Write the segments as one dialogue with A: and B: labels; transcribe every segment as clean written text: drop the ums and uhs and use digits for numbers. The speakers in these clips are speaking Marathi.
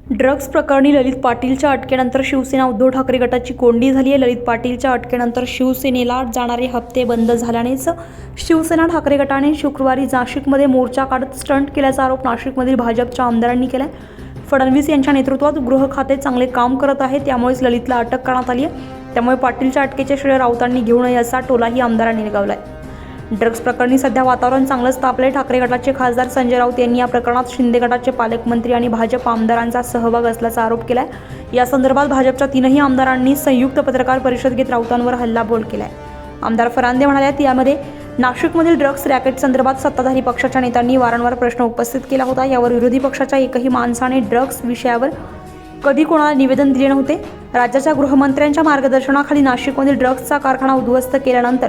A: ड्रग्ज प्रकरणी ललित पाटीलच्या अटकेनंतर शिवसेना उद्धव ठाकरे गटाची कोंडी झाली आहे। ललित पाटीलच्या अटकेनंतर शिवसेनेला जाणारे हप्ते बंद झाल्यानेच शिवसेना ठाकरे गटाने शुक्रवारी नाशिकमध्ये मोर्चा काढत स्टंट केल्याचा आरोप नाशिकमधील भाजपच्या आमदारांनी केला आहे। फडणवीस यांच्या नेतृत्वात गृह खाते चांगले काम करत आहे, त्यामुळेच ललितला अटक करण्यात आली आहे। त्यामुळे पाटीलच्या अटकेचे श्रेय राऊतांनी घेऊ नये असा टोलाही आमदारांनी लगावला आहे। ड्रग्ज प्रकरणी सध्या वातावरण चांगलंच तापले। ठाकरे गटाचे खासदार संजय राऊत यांनी या प्रकरणात शिंदे गटाचे पालकमंत्री आणि भाजप आमदारांचा सहभाग असल्याचा आरोप केलाय। या संदर्भात भाजपच्या तीनही आमदारांनी संयुक्त पत्रकार परिषद घेत राऊतांवर हल्लाबोल केलाय। आमदार फरांदे म्हणाल्यात, यामध्ये नाशिकमधील ड्रग्ज रॅकेट संदर्भात सत्ताधारी पक्षाच्या नेत्यांनी वारंवार प्रश्न उपस्थित केला होता। यावर विरोधी पक्षाच्या एकही माणसाने ड्रग्ज विषयावर कधी कोणाला निवेदन दिले नव्हते। राज्याच्या गृहमंत्र्यांच्या मार्गदर्शनाखाली नाशिकमधील ड्रग्जचा कारखाना उद्ध्वस्त केल्यानंतर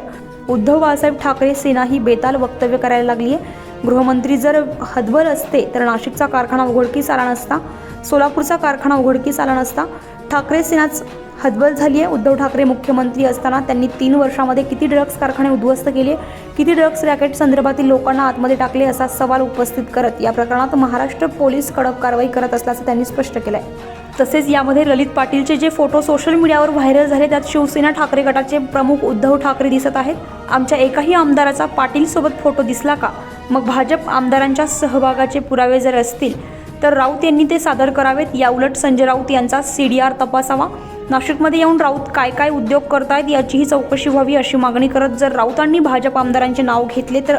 A: उद्धव बाळासाहेब ठाकरे सेना ही बेताल वक्तव्य करायला लागली आहे। गृहमंत्री जर हतबल असते तर नाशिकचा कारखाना उघडकीस आला नसता, सोलापूरचा कारखाना उघडकीस आला नसता। ठाकरे सेनाच हतबल झाली आहे। उद्धव ठाकरे मुख्यमंत्री असताना त्यांनी 3 वर्षांमध्ये किती ड्रग्ज कारखाने उद्ध्वस्त केले, किती ड्रग्ज रॅकेट संदर्भातील लोकांना आतमध्ये टाकले असा सवाल उपस्थित करत या प्रकरणात महाराष्ट्र पोलीस कडक कारवाई करत असल्याचं त्यांनी स्पष्ट केलं आहे। तसेच यामध्ये ललित पाटीलचे जे फोटो सोशल मीडियावर व्हायरल झाले त्यात शिवसेना ठाकरे गटाचे प्रमुख उद्धव ठाकरे दिसत आहेत। आमच्या एकाही आमदाराचा पाटील सोबत फोटो दिसला का? मग भाजप आमदारांच्या सहभागाचे पुरावे जर असतील तर राऊत यांनी ते सादर करावेत। याउलट संजय राऊत यांचा CDR तपासावा। नाशिकमध्ये येऊन राऊत काय काय उद्योग करतायत याचीही चौकशी व्हावी अशी मागणी करत जर राऊतांनी भाजप आमदारांचे नाव घेतले तर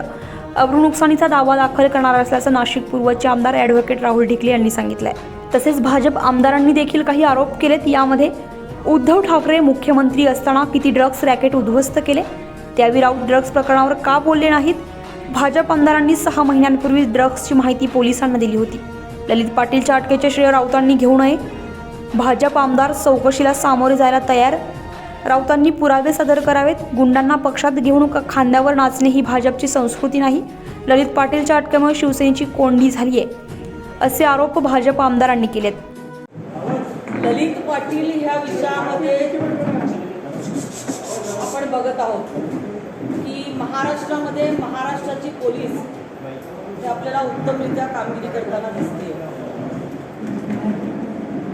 A: अब्रूनुकसानीचा दावा दाखल करणार असल्याचं नाशिक पूर्वचे आमदार ॲडव्होकेट राहुल ढिकले यांनी सांगितलं आहे। तसेच भाजप आमदारांनी देखील काही आरोप केलेत। यामध्ये उद्धव ठाकरे मुख्यमंत्री असताना किती ड्रग्ज रॅकेट उद्ध्वस्त केले, त्यावेळी राऊत ड्रग्ज प्रकरणावर का बोलले नाहीत? भाजप आमदारांनी 6 महिन्यांपूर्वी ड्रग्जची माहिती पोलिसांना दिली होती। ललित पाटीलच्या अटकेचे श्रेय राऊतांनी घेऊ नये। भाजप आमदार चौकशीला सामोरे जायला तयार। राऊतांनी पुरावे सादर करावेत। गुंडांना पक्षात घेऊन खांद्यावर नाचणे ही भाजपची संस्कृती नाही। ललित पाटीलच्या अटकेमुळे शिवसेनेची कोंडी झाली आहे असे आरोप भाजप आमदारांनी केलेत।
B: ललित पाटील ह्या विषयामध्ये आपण बघत आहोत की महाराष्ट्रामध्ये महाराष्ट्राची पोलीस हे आपल्याला उत्तमरित्या कामगिरी करताना दिसते।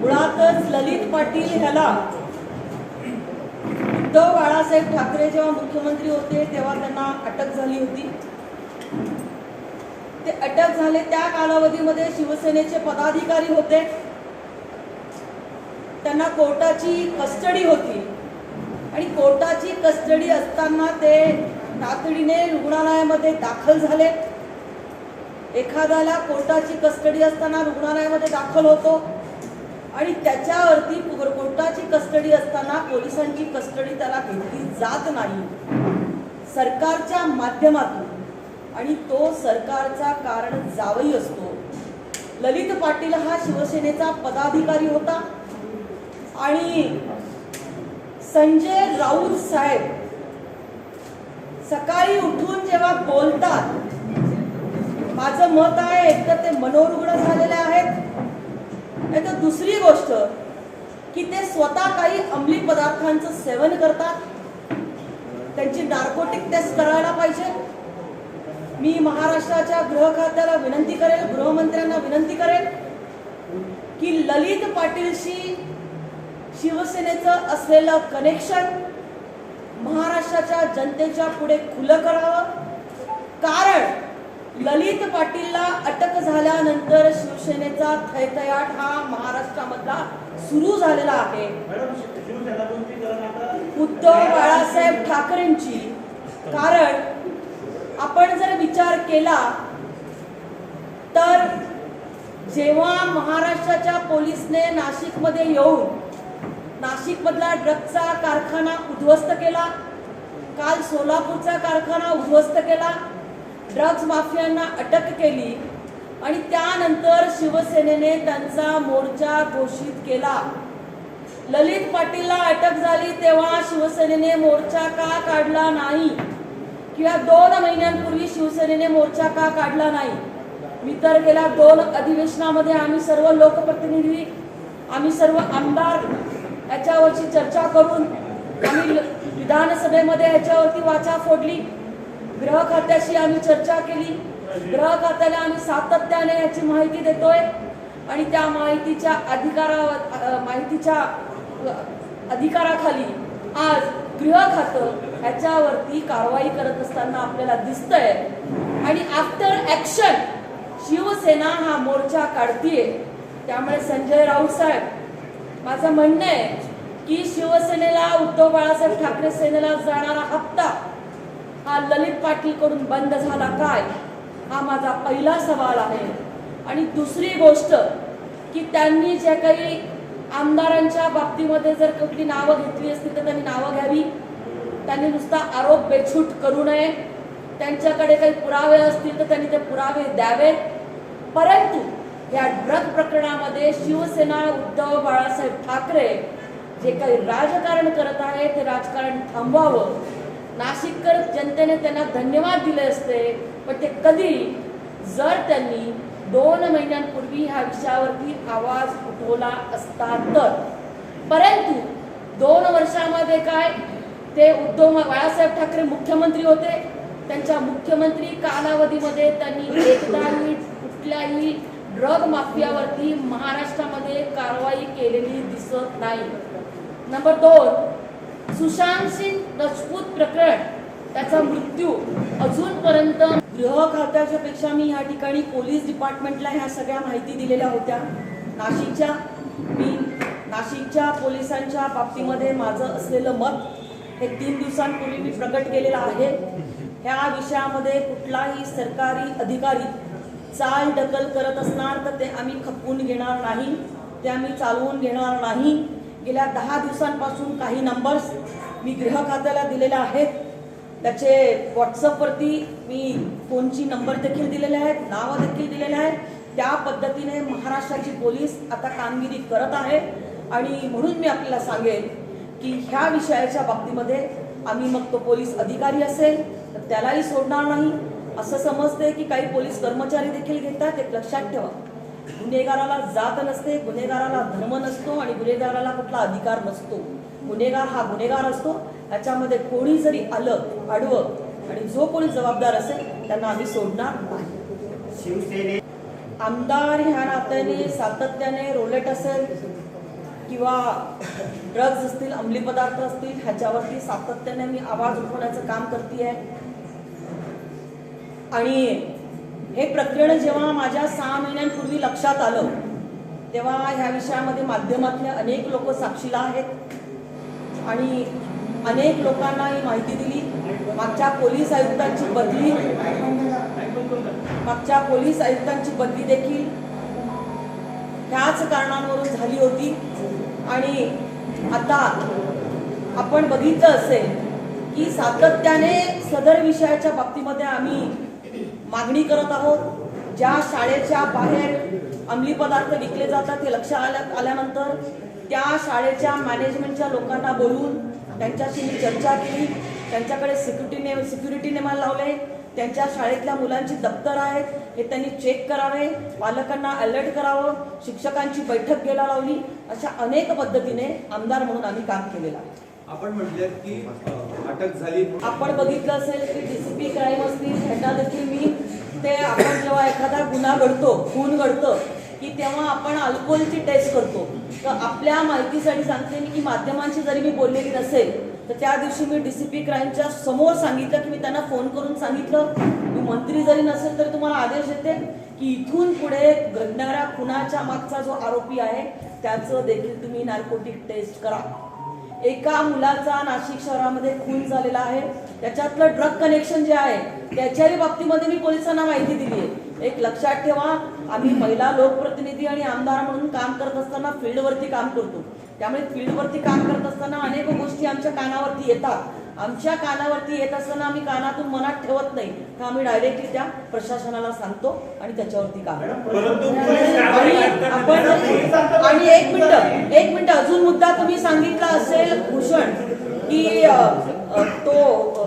B: मुळातच ललित पाटील ह्याला उद्धव बाळासाहेब ठाकरे जेव्हा मुख्यमंत्री होते तेव्हा त्यांना अटक झाली होती। ते अटक झाले त्या कालावधीमध्ये शिवसेनेचे पदाधिकारी होते, त्यांना कोर्टाची कस्टडी होती आणि कोर्टाची कस्टडी असताना ते तातडीने रुग्णालयामध्ये दाखल झाले। एखाद्याला कोर्टाची कस्टडी असताना रुग्णालयामध्ये दाखल होतो आणि त्याच्यावरती कोर्टाची कस्टडी असताना पोलिसांची कस्टडी त्याला घेतली जात नाही सरकारच्या माध्यमातून, आणि तो सरकारचा कारण जावई असतो। ललित पाटील हा शिवसेनेचा पदाधिकारी होता आणि संजय राऊत साहेब सकाळी उठून जेव्हा बोलतात, माझं मत आहे एक तर ते मनोरुग्ण झालेले आहेत, नाही तर दुसरी गोष्ट की ते स्वतः काही अंमली पदार्थांचं सेवन करतात। त्यांची नार्कोटिक टेस्ट करायला पाहिजे। मी महाराष्ट्राच्या गृह खात्याला विनंती करेल, गृहमंत्र्यांना विनंती करेल की ललित पाटीलशी शिवसेनेचं असलेलं कनेक्शन महाराष्ट्राच्या जनतेच्या पुढे खुलं करावं। कारण ललित पाटीलला अटक झाल्यानंतर शिवसेनेचा थैथयाट हा महाराष्ट्रामधला सुरू झालेला आहे। उद्धव बाळासाहेब ठाकरेंची, कारण आपण जर विचार केला तर जेव्हा महाराष्ट्राच्या पोलिसने नाशिकमध्ये येऊन नाशिकमधला ड्रग्जचा कारखाना उद्ध्वस्त केला, काल सोलापूरचा कारखाना उद्ध्वस्त केला, ड्रग्ज माफियांना अटक केली आणि त्यानंतर शिवसेनेने त्यांचा मोर्चा घोषित केला। ललित पाटीलला अटक झाली तेव्हा शिवसेनेने मोर्चा का काढला नाही किंवा 2 महिन्यांपूर्वी शिवसेनेने मोर्चा का काढला नाही? मी तर गेल्या 2 अधिवेशनामध्ये आम्ही सर्व लोकप्रतिनिधी, आम्ही सर्व आमदार याच्यावरची चर्चा करून आम्ही विधानसभेमध्ये याच्यावरती वाचा फोडली। गृह खात्याशी आम्ही चर्चा केली, गृह खात्याला आम्ही सातत्याने याची माहिती देतोय आणि त्या माहितीच्या अधिकाराखाली आज गृह खातं याच्यावरती कारवाई करत असताना आपल्याला दिसतंय. आणि आफ्टर ऍक्शन शिवसेना हा मोर्चा काढतीये. त्यामुळे संजय राऊत साहेब, माझं म्हणणं आहे की शिवसेनेला, उद्धव बाळासाहेब ठाकरे सेनेला जाणारा हप्ता हा ललित पाटील कडून बंद झाला काय, हा माझा पहिला सवाल आहे. आणि दुसरी गोष्ट की त्यांनी जे काही आमदारांच्या बाबतीमध्ये जर कुठली नावं घेतली असतील तर त्यांनी नावं घ्यावी. त्यांनी नुसता आरोप बेछूट करू नये. त्यांच्याकडे काही पुरावे असतील तर त्यांनी ते पुरावे द्यावेत. परंतु या ड्रग प्रकरणामध्ये शिवसेना, उद्धव बाळासाहेब ठाकरे जे काही राजकारण करत आहे ते राजकारण थांबवावं. नाशिककर जनतेने त्यांना धन्यवाद दिले असते, पण ते कधी, जर त्यांनी 2 महिन्यांपूर्वी ह्या विषयावरती आवाज उठवला असता तर. परंतु 2 वर्षामध्ये काय, ते उद्धव बाळासाहेब ठाकरे मुख्यमंत्री होते. त्यांच्या मुख्यमंत्री कालावधीमध्ये त्यांनी एकदाही कुठल्याही ड्रग माफियावरती महाराष्ट्रामध्ये कारवाई केलेली दिसत नाही. नंबर 2, सुशांत सिंग राजपूत प्रकरण, त्याचा मृत्यू अजूनपर्यंत गृह खात्याच्या पेक्षा मी या ठिकाणी पोलीस डिपार्टमेंटला ह्या सगळ्या माहिती दिलेल्या होत्या. नाशिकच्या पोलिसांच्या बाबतीमध्ये माझं असलेलं मत हे 3 दिवसांपूर्वी मी प्रकट केलेलं आहे. ह्या विषयामध्ये कुठलाही सरकारी अधिकारी चाल ढकल करत असणार तर ते आम्ही खपवून घेणार नाही, ते आम्ही चालवून घेणार नाही. गेल्या 10 दिवसांपासून काही नंबर्स मी गृह खात्याला दिलेले आहेत. त्याचे व्हॉट्सअपवरती मी फोनची नंबर देखील दिलेले आहेत, नावं देखील दिलेले आहेत. त्या पद्धतीने महाराष्ट्राची पोलीस आता कामगिरी करत आहे. आणि म्हणून मी आपल्याला सांगेन की ह्या विषयाच्या बाबतीमध्ये आम्ही, मग तो पोलीस अधिकारी असेल तर त्यालाही सोडणार नाही. असं समजते की काही पोलीस कर्मचारी देखील घेतात. एक लक्षात ठेवा, गुन्हेगाराला जात नसते, गुन्हेगाराला धर्म नसतो आणि गुन्हेगाराला कुठला अधिकार नसतो. गुन्हेगार हा गुन्हेगार असतो. त्याच्यामध्ये कोणी जरी आलं आडवं आणि जो कोणी जबाबदार असेल त्यांना आम्ही सोडणार नाही. आमदार ह्या नात्याने सातत्याने रोलेट असेल किंवा ड्रग्ज असतील, अंमली पदार्थ असतील, ह्याच्यावरती सातत्याने मी आवाज उठवण्याचं काम करते. आणि हे प्रकरण जेव्हा माझ्या 6 महिन्यांपूर्वी लक्षात आलं तेव्हा ह्या विषयामध्ये माध्यमातले अनेक लोक साक्षीला आहेत आणि अनेक लोकांना ही माहिती दिली. मागच्या पोलीस आयुक्तांची बदली देखील ह्याच कारणांवरून झाली होती. आणि आता आपण बघितलं असेल की सातत्याने सदर विषयाच्या बाबतीमध्ये आम्ही मागणी करत आहोत. ज्या शाळेच्या बाहेर अंमली पदार्थ विकले जातात हे लक्षात आल्यानंतर त्या शाळेच्या मॅनेजमेंटच्या लोकांना बोलून त्यांच्याशी मी चर्चा केली. त्यांच्याकडे सिक्युरिटी नेमायला लावले. त्यांच्या शाळेतल्या मुलांची दप्तर आहेत हे त्यांनी चेक करावे, पालकांना अलर्ट करावं, शिक्षकांची बैठक घ्यायला लावली. अशा अनेक पद्धतीने आमदार म्हणून आम्ही काम केलेलं आहे.
C: आपण म्हटले की अटक झाली, आपण
B: बघितलं असेल की डीसीपी क्राईम असतील ह्यांना देखील मी ते, आपण जेव्हा एखादा गुन्हा घडतो, खून घडतं की तेव्हा आपण अल्कोहोलची टेस्ट करतो. तर आपल्या माहितीसाठी सांगते मी की माध्यमांशी जरी मी बोललेली नसेल तर त्या दिवशी मी डीसीपी क्राईमच्या समोर सांगितलं की मी त्यांना फोन करून सांगितलं मी मंत्री जरी नसेल तरी तुम्हाला आदेश देते की इथून पुढे घडणाऱ्या खुनाच्या मागचा जो आरोपी आहे त्याचं देखील तुम्ही नार्कोटिक टेस्ट करा. एका मुलाचा नाशिक शहरामध्ये खून झालेला आहे, त्याच्यातलं ड्रग कनेक्शन जे आहे त्याच्याही बाबतीमध्ये मी पोलिसांना माहिती दिली आहे. एक लक्षात ठेवा, आम्ही महिला लोकप्रतिनिधी आणि आमदार म्हणून काम करत असताना फील्डवरती काम करतो. त्यामुळे फील्डवरती काम करत असताना अनेक गोष्टी आमच्या कानावरती येतात. आमच्या कानावरती येत असताना आम्ही कानातून मनात ठेवत नाही, तर आम्ही डायरेक्टली त्या प्रशासनाला सांगतो आणि त्याच्यावरती काम करतो. आणि एक मिनिट अजून मुद्दा तुम्ही सांगितला असेल भूषण की तो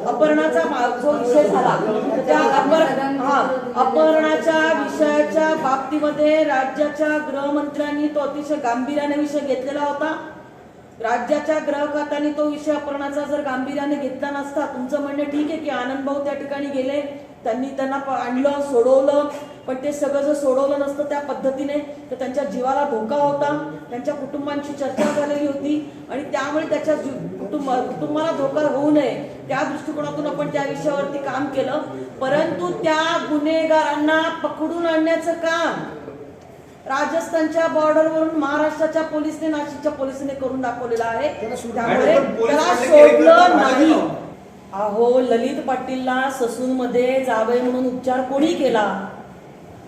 B: अपहरणाचा जो विषय झाला त्या अपहरणाच्या विषयाच्या बाबतीमध्ये राज्याच्या गृहमंत्र्यांनी तो अतिशय गांभीर्याने विषय घेतलेला होता. राज्याच्या गृह खात्याने तो विषय अपहरणाचा जर गांभीर्याने घेतला नसता, तुमचं म्हणणं ठीक आहे की आनंद भाऊ त्या ठिकाणी गेले, त्यांनी त्यांना आणलं, सोडवलं, पण ते सगळं जर सोडवलं नसतं त्या पद्धतीने तर त्यांच्या जीवाला धोका होता, त्यांच्या कुटुंबांची चर्चा झालेली होती आणि त्यामुळे त्याच्या कुटुंबाला धोका होऊ नये त्या दृष्टिकोनातून आपण त्या विषयावरती काम केलं. परंतु त्या गुन्हेगारांना पकडून आणण्याचं काम राजस्थानच्या बॉर्डरवरून महाराष्ट्राच्या पोलिसने, नाशिकच्या पोलिसने करून दाखवलेलं आहे. त्यामुळे त्याला सोडलं नाही. अहो, ललित पाटीलला ससूनमध्ये जावई म्हणून उपचार कोणी केला?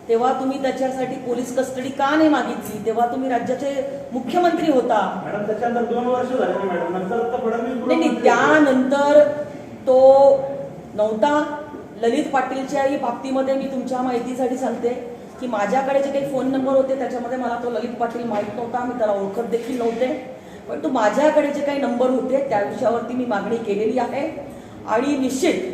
B: तेव्हा तुम्ही त्याच्यासाठी पोलीस कस्टडी का नाही मागितली? तेव्हा तुम्ही राज्याचे मुख्यमंत्री होता.
D: मॅडम त्याच्यानंतर 2 वर्ष झाले ना मॅडम, नंतर आता फडणवीस
B: नाही, त्यानंतर तो नव्हता. ललित पाटीलच्याही बाबतीमध्ये मी तुमच्या माहितीसाठी सांगते की माझ्याकडे जे काही फोन नंबर होते त्याच्यामध्ये मला तो ललित पाटील माहीत नव्हता, मी त्याला ओळखत देखील नव्हते. पण तो माझ्याकडे जे काही नंबर होते त्या विषयावरती मी मागणी केलेली आहे आणि निश्चित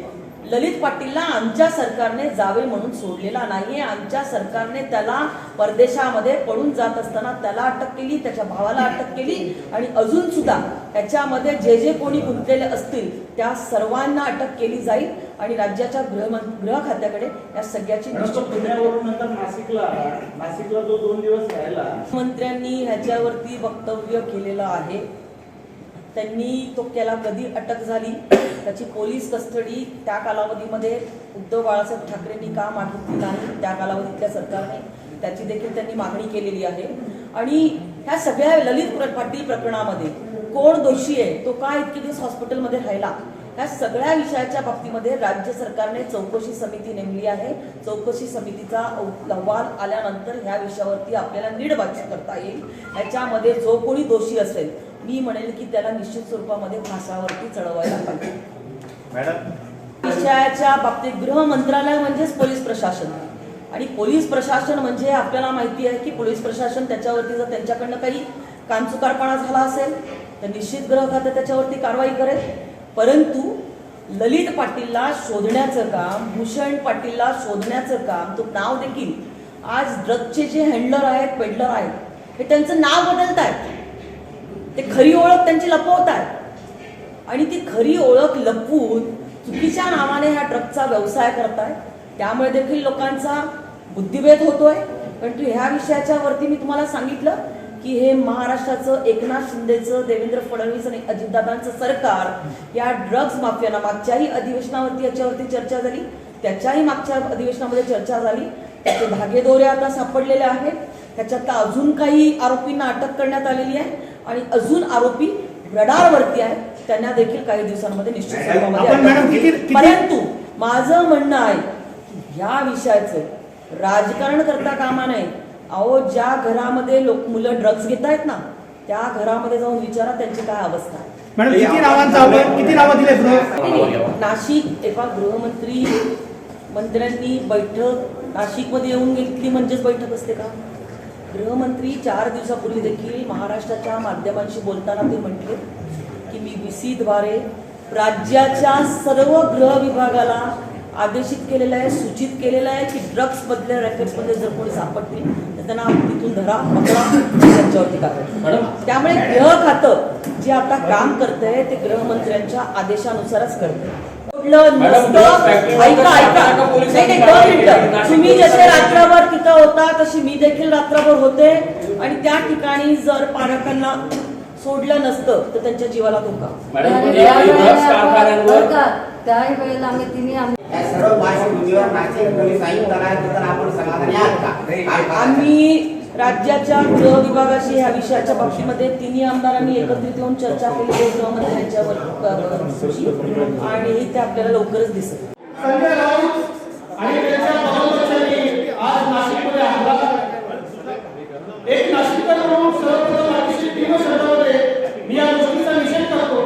B: ललित पाटीलला आमच्या सरकारने जावे म्हणून सोडलेला नाहीये. आमच्या सरकारने त्याला परदेशामध्ये पळून जात असताना त्याला अटक केली, त्याच्या भावाला अटक केली आणि अजून सुद्धा त्याच्यामध्ये जे जे कोणी गुंतलेले असतील त्या सर्वांना अटक केली जाईल आणि राज्याच्या गृह खात्याकडे या सगळ्याची
D: पुण्यावरून नंतर नाशिकला जो 2 दिवस राहिला.
B: मंत्र्यांनी ह्याच्यावरती वक्तव्य केलेलं आहे. त्यांनी तो केला कधी अटक झाली, त्याची पोलीस कस्टडी त्या कालावधीमध्ये उद्धव बाळासाहेब ठाकरेंनी का मागितली नाही, त्या कालावधीतल्या सरकारने त्याची देखील त्यांनी मागणी केलेली आहे. आणि ह्या सगळ्या ललित पाटील प्रकरणामध्ये कोण दोषी आहे, तो का इतके दिवस हॉस्पिटलमध्ये राहिला, ह्या सगळ्या विषयाच्या बाबतीमध्ये राज्य सरकारने चौकशी समिती नेमली आहे. चौकशी समितीचा अहवाल आल्यानंतर ह्या विषयावरती आपल्याला नीट भाष्य करता येईल. ह्याच्यामध्ये जो कोणी दोषी असेल मी म्हणेल की त्याला निश्चित स्वरूपामध्ये फासावरती चढवायला पाहिजे.
D: मॅडम
B: विषयाच्या बाबतीत गृह मंत्रालय म्हणजेच पोलीस प्रशासन आणि पोलीस प्रशासन म्हणजे आपल्याला माहिती आहे की पोलीस प्रशासन त्याच्यावरती जर त्यांच्याकडनं काही कानचुकारपणा झाला असेल तर निश्चित गृह खातं त्याच्यावरती कारवाई करेल. परंतु ललित पाटीलला शोधण्याचं काम, भूषण पाटीलला शोधण्याचं काम, तो नाव देखील आज ड्रगचे जे हँडलर आहेत, पेडलर आहेत, हे त्यांचं नाव बदलत आहेत. ते खरी ओळख त्यांची लपवत आहेत आणि ती खरी ओळख लपवून चुकीच्या नावाने ह्या ड्रगचा व्यवसाय करतायत. त्यामुळे देखील लोकांचा बुद्धिभेद होतोय. परंतु ह्या विषयाच्या वरती मी तुम्हाला सांगितलं की हे महाराष्ट्राचं, एकनाथ शिंदेचं, देवेंद्र फडणवीस आणि अजितदादांचं सरकार या ड्रग्ज माफियांना, मागच्याही अधिवेशनावरती याच्यावरती चर्चा झाली, त्याच्याही मागच्या अधिवेशनामध्ये चर्चा झाली, त्याचे धागेदोरे आता सापडलेले आहेत. त्याच्यात अजून काही आरोपींना अटक करण्यात आलेली आहे आणि अजून आरोपी रडारवरती आहेत. त्यांना देखील काही दिवसांमध्ये निश्चित स्वरूपामध्ये. परंतु माझं म्हणणं आहे ह्या विषयाचं राजकारण करता कामा नये. अहो, ज्या घरामध्ये मुलं ड्रग्ज घेत आहेत ना त्या घरामध्ये जाऊन विचारा त्यांची काय अवस्था आहे.
E: मॅडम किती नावं दिले?
B: नाशिक एका मंत्र्यांनी बैठक नाशिकमध्ये येऊन घेतली म्हणजेच बैठक असते का? गृहमंत्री 4 दिवसापूर्वी देखील महाराष्ट्राच्या माध्यमांशी बोलताना ते म्हटले की मी VC-द्वारे राज्याच्या सर्व गृह विभागाला आदेशित केलेलं आहे, सूचित केलेलं आहे की ड्रग्स मधल्या रॅकेट्समध्ये जर कोणी सापडतील तर त्यांना तिथून धरा, पकडा, त्यांच्यावरती कारवाई. त्यामुळे गृह खातं जे आता काम करतंय ते गृहमंत्र्यांच्या आदेशानुसारच करतंय. तुम्ही जसे रात्रभर तिथं होता तशी मी देखील रात्रभर होते आणि त्या ठिकाणी जर पालकांना सोडलं नसतं तर त्यांच्या जीवाला धोका.
F: त्याही वेळेला
B: आम्ही राज्याच्या गृह विभागाशी ह्या विषयाच्या बाबतीमध्ये तिन्ही आमदारांनी एकत्रित येऊन चर्चा केली आहे गृहमंत्र्यांच्यावर आणि ते आपल्याला लवकरच दिसेल.
E: संजय राऊत आणि त्यांच्या बहुमतांनी आज नाशिकमध्ये हल्ला एक नाशिककर म्हणून सर्वप्रथम अतिशय तीव्र शब्दामध्ये मी या गोष्टीचा निषेध करतो.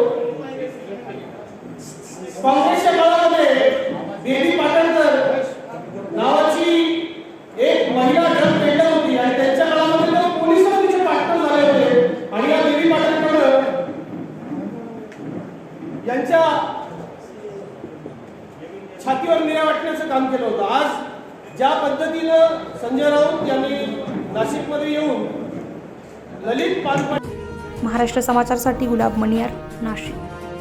E: काँग्रेसच्या काळामध्ये देवी पाटणकर नावाची एक महिला ड्रग पेडलर होती आणि त्यांच्या काळामध्ये तर पोलीस तिचे पार्टनर झाले होते आणि या देवी पाटणकर यांच्या छातीवर मिऱ्या वाटण्याचं काम केलं होतं. आज ज्या पद्धतीनं संजय राऊत यांनी नाशिकमध्ये येऊन ललित पाटील.
A: महाराष्ट्र समाचारसाठी गुलाब मणियार, नाशिक.